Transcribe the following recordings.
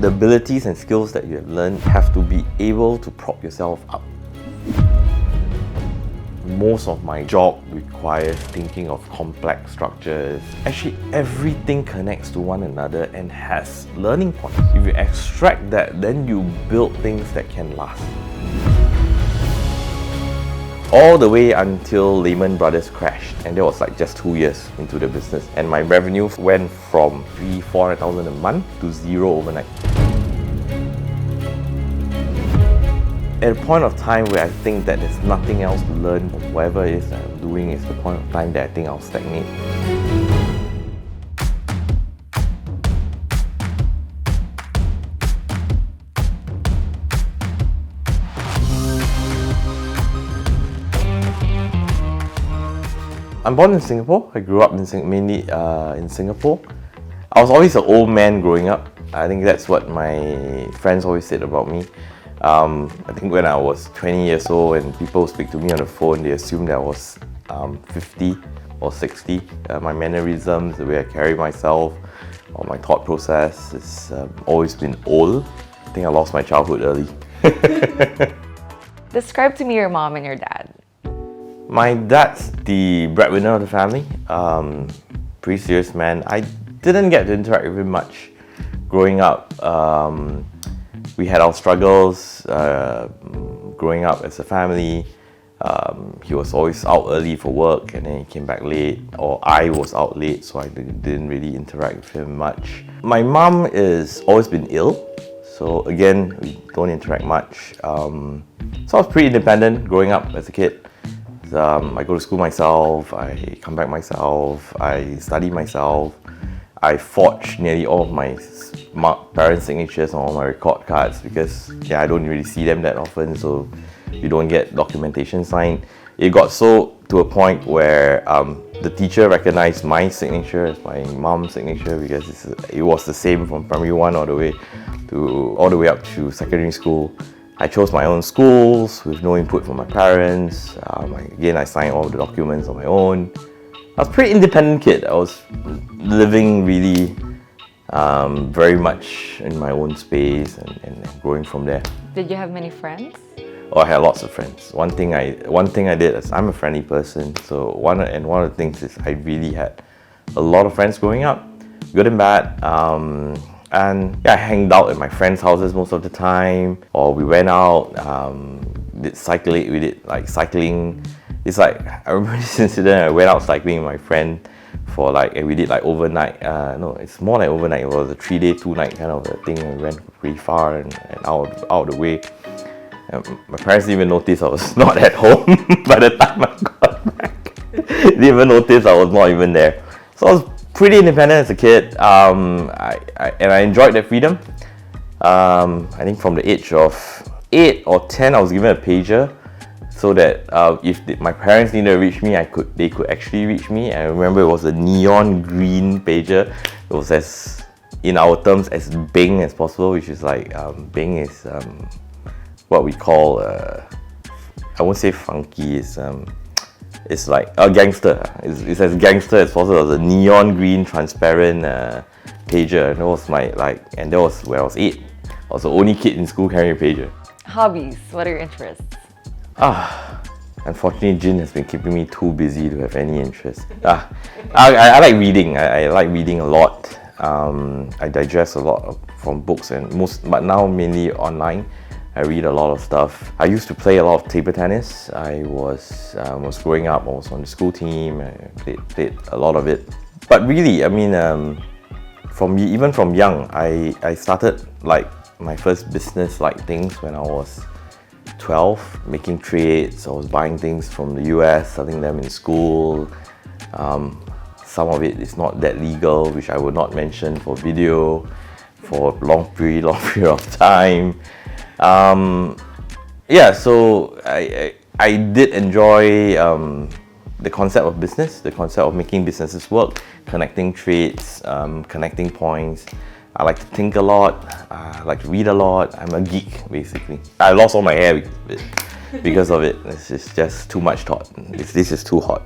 the abilities and skills that you have learned have to be able to prop yourself up. Most of my job requires thinking of complex structures. Actually, everything connects to one another and has learning points. If you extract that, then you build things that can last. All the way until Lehman Brothers crashed, and that was like just 2 years into the business, and my revenue went from 300,000-400,000 a month to zero overnight. At a point of time where I think that there's nothing else to learn, whatever it is that I'm doing is the point of time that I think I'll stagnate. I'm born in Singapore. I grew up mainly in Singapore. I was always an old man growing up. I think that's what my friends always said about me. I think when I was 20 years old and people speak to me on the phone, they assumed that I was 50 or 60. My mannerisms, the way I carry myself, or my thought process has always been old. I think I lost my childhood early. Describe to me your mom and your dad. My dad's the breadwinner of the family. Pretty serious man. I didn't get to interact with him much growing up. We had our struggles growing up as a family. He was always out early for work and then he came back late, or I was out late, so I didn't really interact with him much. My mom has always been ill, so again, we don't interact much. So I was pretty independent growing up as a kid. I go to school myself, I come back myself, I study myself. I forged nearly all of my parents' signatures on all my record cards because I don't really see them that often, so you don't get documentation signed. It got so to a point where the teacher recognized my signature as my mom's signature because it was the same from primary 1 all the way up to secondary school. I chose my own schools with no input from my parents. I signed all the documents on my own. I was a pretty independent kid. I was living really very much in my own space and growing from there. Did you have many friends? Oh, I had lots of friends. One thing I did is I'm a friendly person. So one of the things is I really had a lot of friends growing up, good and bad. I hanged out at my friends' houses most of the time, or we went out, did cycling. It's like, I remember this incident, I went out cycling with my friend and we did overnight, it's more like overnight, it was a 3-day, 2-night kind of a thing. We went pretty far and out of the way. My parents didn't even notice I was not at home by the time I got back. They didn't even notice I was not even there. So I was pretty independent as a kid, I enjoyed that freedom. I think from the age of 8 or 10, I was given a pager so that if my parents needed to reach me, they could actually reach me. I remember it was a neon green pager. It was as, in our terms, as bing as possible, which is like, bing is what we call, I won't say funky, it's like a gangster. It's as gangster as possible. It was a neon green, transparent pager. And that was and that was when I was 8. I was the only kid in school carrying a pager. Hobbies, what are your interests? Unfortunately, Jin has been keeping me too busy to have any interest. I like reading. I like reading a lot. I digest a lot from books but now mainly online. I read a lot of stuff. I used to play a lot of table tennis. I was growing up, I was on the school team. I played a lot of it. But really, I mean, even from young, I started my first business things when I was 12, making trades. I was buying things from the US, selling them in school. Some of it is not that legal, which I would not mention for video for a long period of time. So I did enjoy the concept of business, the concept of making businesses work, connecting trades, connecting points. I like to think a lot, I like to read a lot. I'm a geek, basically. I lost all my hair because of it. It's just too much thought. This is too hot.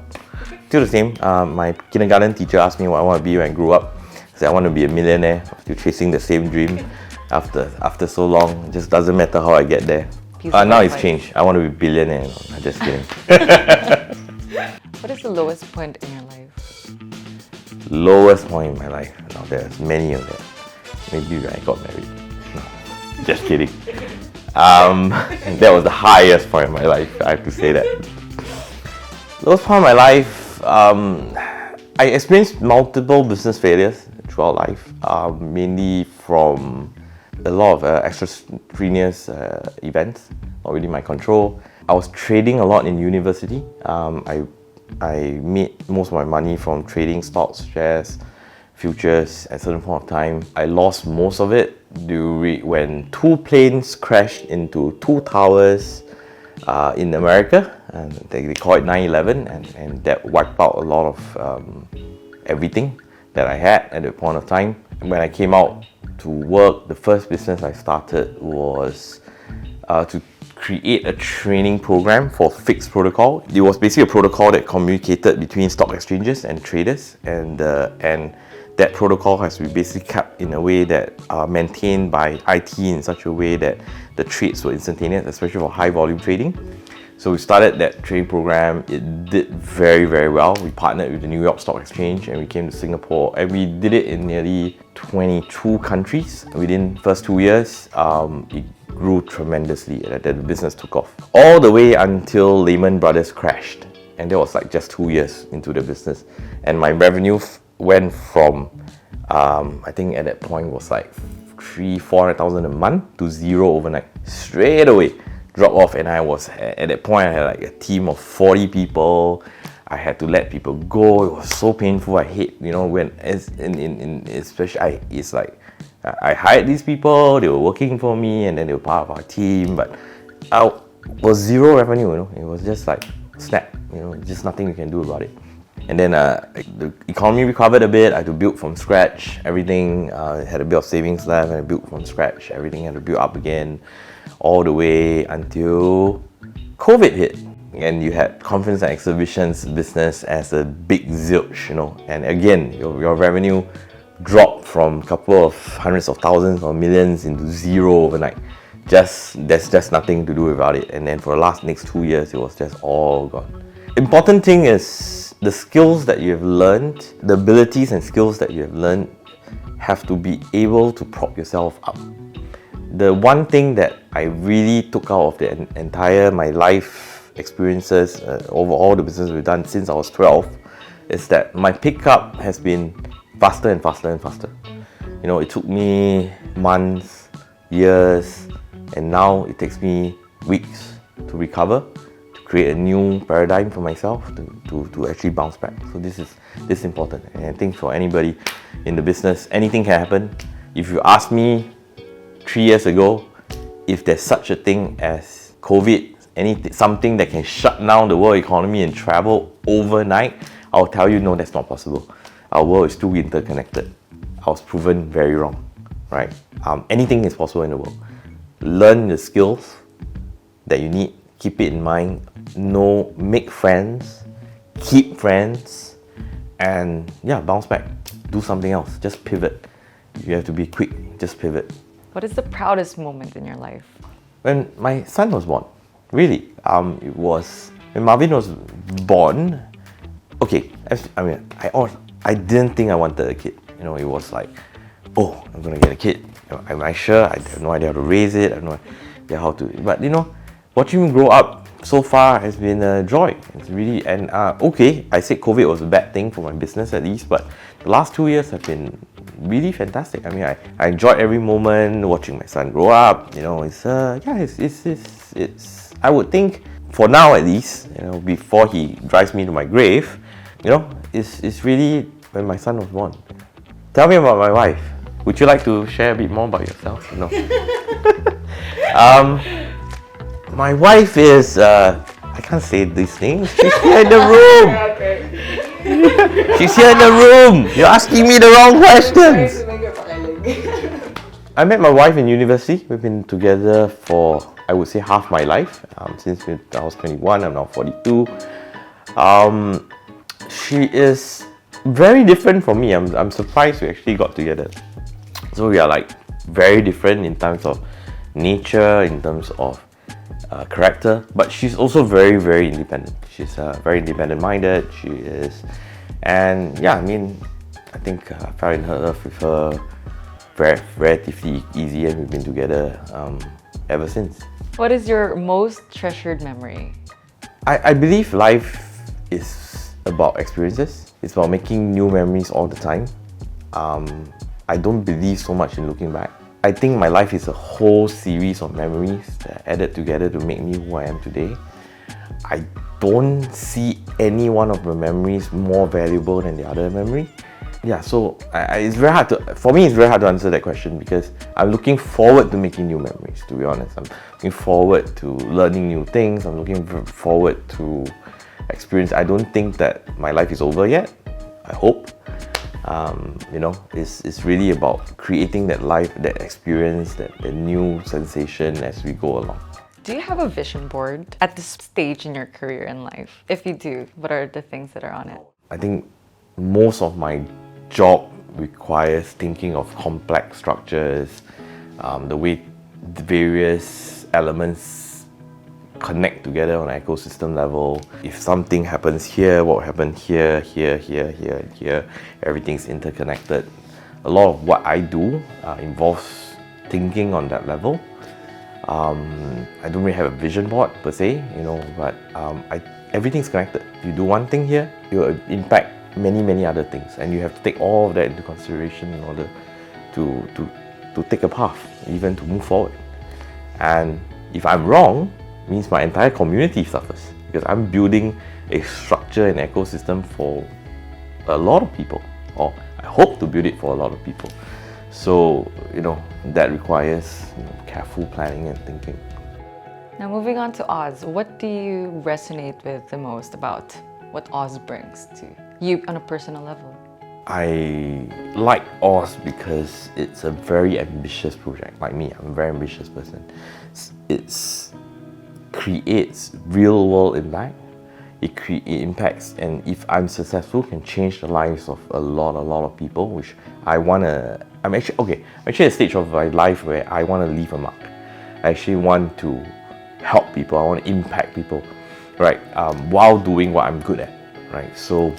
Still the same, my kindergarten teacher asked me what I want to be when I grew up. I said I want to be a millionaire. Still chasing the same dream. After so long, it just doesn't matter how I get there. Piece of Now it's advice. changed. I want to be a billionaire. No, I'm just kidding. What is the lowest point in your life? Lowest point in my life. Now there's many of them. Maybe when I got married. No, just kidding. That was the highest point in my life. I have to say that. Lowest point in my life. I experienced multiple business failures throughout life, mainly from a lot of extraneous events, not really my control. I was trading a lot in university. I made most of my money from trading stocks, shares, futures at a certain point of time. I lost most of it when two planes crashed into two towers in America, and they call it 9/11, and that wiped out a lot of everything that I had at that point of time. When I came out to work, the first business I started was to create a training program for fixed protocol. It was basically a protocol that communicated between stock exchanges and traders, and that protocol has to be basically kept in a way that maintained by IT in such a way that the trades were instantaneous, especially for high volume trading. So we started that training program. It did very, very well. We partnered with the New York Stock Exchange and we came to Singapore, and we did it in nearly 22 countries. Within the first 2 years, it grew tremendously. The business took off. All the way until Lehman Brothers crashed. And that was like just 2 years into the business. And my revenue went from, I think at that point was like 300,000-400,000 a month to zero overnight. Straight away. Drop off, and I was at that point I had like a team of 40 people. I had to let people go. It was so painful. I hate, when especially it's like I hired these people, they were working for me, and then they were part of our team, but I was zero revenue. It was just like snap. Just nothing you can do about it. And then the economy recovered a bit. I had to build from scratch everything. Had a bit of savings left, and I built from scratch everything. Had to build up again, all the way until COVID hit. And you had conference and exhibitions business as a big zilch, And again, your revenue dropped from a couple of hundreds of thousands or millions into zero overnight. There's just nothing to do about it. And then for the next 2 years, it was just all gone. Important thing is the skills that you have learned, the abilities and skills that you have learned have to be able to prop yourself up. The one thing that I really took out of the entire my life experiences over all the business we've done since I was 12 is that my pickup has been faster and faster and faster. It took me months, years, and now it takes me weeks to recover, to create a new paradigm for myself, to actually bounce back. So this is important, and I think for anybody in the business, anything can happen. If you ask me 3 years ago, if there's such a thing as COVID, something that can shut down the world economy and travel overnight, I'll tell you, no, that's not possible. Our world is too interconnected. I was proven very wrong, right? Anything is possible in the world. Learn the skills that you need, keep it in mind, make friends, keep friends, and bounce back. Do something else, just pivot. You have to be quick, just pivot. What is the proudest moment in your life? When my son was born, really, it was when Marvin was born. Okay, I didn't think I wanted a kid. It was like, oh, I'm gonna get a kid. Am I sure? I have no idea how to raise it. I have no idea how to. But watching him grow up so far has been a joy. It's really okay. I said COVID was a bad thing for my business at least, but the last 2 years have been really fantastic. I enjoyed every moment watching my son grow up. It's I would think for now at least, before he drives me to my grave, it's really when my son was born. Tell me about my wife. Would you like to share a bit more about yourself? No. My wife is I can't say these things. She's here in the room. She's here in the room. You're asking me the wrong questions. I met my wife in university. We've been together for, I would say, half my life. Since I was 21, I'm now 42. She is very different from me. I'm surprised we actually got together. So we are like very different in terms of nature, in terms of character, but she's also very, very independent. She's very independent-minded. She is, and yeah, I mean, I think I fell in love with her relatively easy, and we've been together ever since. What is your most treasured memory? I believe life is about experiences. It's about making new memories all the time. I don't believe so much in looking back. I think my life is a whole series of memories that added together to make me who I am today. I don't see any one of the memories more valuable than the other memory. Yeah, so it's very hard to, for me, it's very hard to answer that question because I'm looking forward to making new memories, to be honest. I'm looking forward to learning new things. I'm looking forward to experience. I don't think that my life is over yet. I hope. It's really about creating that life, that experience, that new sensation as we go along. Do you have a vision board at this stage in your career and life? If you do, what are the things that are on it? I think most of my job requires thinking of complex structures, the way the various elements connect together on an ecosystem level. If something happens here, what will happen here, here, here, here, and here? Everything's interconnected. A lot of what I do involves thinking on that level. I don't really have a vision board per se, but everything's connected. If you do one thing here, it will impact many other things, and you have to take all of that into consideration in order to take a path, even to move forward. And if I'm wrong, it means my entire community suffers because I'm building a structure and ecosystem for a lot of people, or I hope to build it for a lot of people. So, that requires careful planning and thinking. Now moving on to Oz, what do you resonate with the most about what Oz brings to you on a personal level? I like Oz because it's a very ambitious project. Like me, I'm a very ambitious person. It creates real world impact. It impacts, and if I'm successful, can change the lives of a lot of people, which I'm actually at a stage of my life where I want to leave a mark. I actually want to help people. I want to impact people, right? While doing what I'm good at, right? So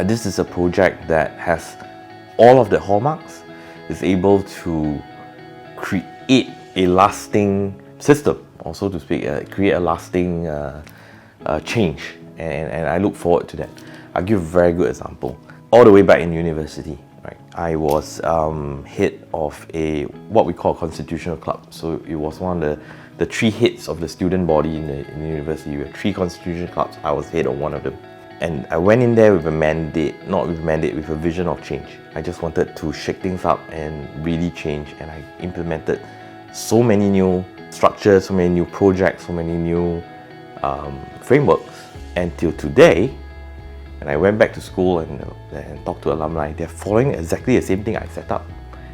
this is a project that has all of the hallmarks. Is able to create a lasting system, also to speak, create a lasting change, and I look forward to that. I'll give a very good example. All the way back in university, right? I was head of what we call a constitutional club. So it was one of the three heads of the student body in the university. We had three constitutional clubs. I was head of one of them. And I went in there with with a vision of change. I just wanted to shake things up and really change, and I implemented so many new structures, so many new projects, so many new frameworks. Until today, when I went back to school and talked to alumni, they're following exactly the same thing I set up.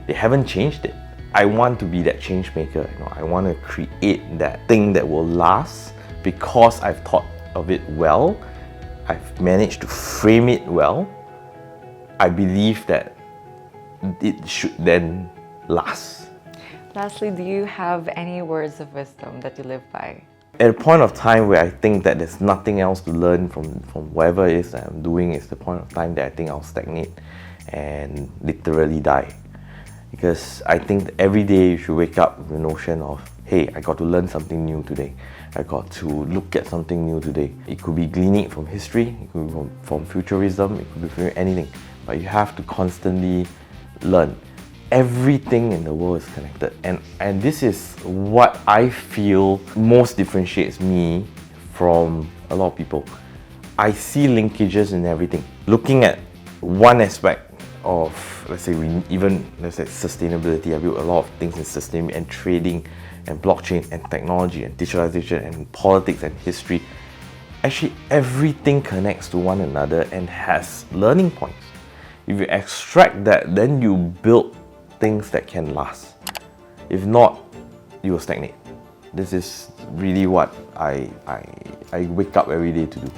They haven't changed it. I want to be that change maker. I want to create that thing that will last because I've thought of it well. I've managed to frame it well. I believe that it should then last. Lastly, do you have any words of wisdom that you live by? At a point of time where I think that there's nothing else to learn from whatever it is that I'm doing, is the point of time that I think I'll stagnate and literally die. Because I think that every day you should wake up with the notion of, hey, I got to learn something new today. I got to look at something new today. It could be gleaning from history, it could be from futurism, it could be from anything. But you have to constantly learn. Everything in the world is connected, and this is what I feel most differentiates me from a lot of people. I see linkages in everything. Looking at one aspect of, let's say sustainability, I built a lot of things in sustainability and trading and blockchain and technology and digitalization and politics and history. Actually, everything connects to one another and has learning points. If you extract that, then you build things that can last. If not, you will stagnate. This is really what I wake up every day to do.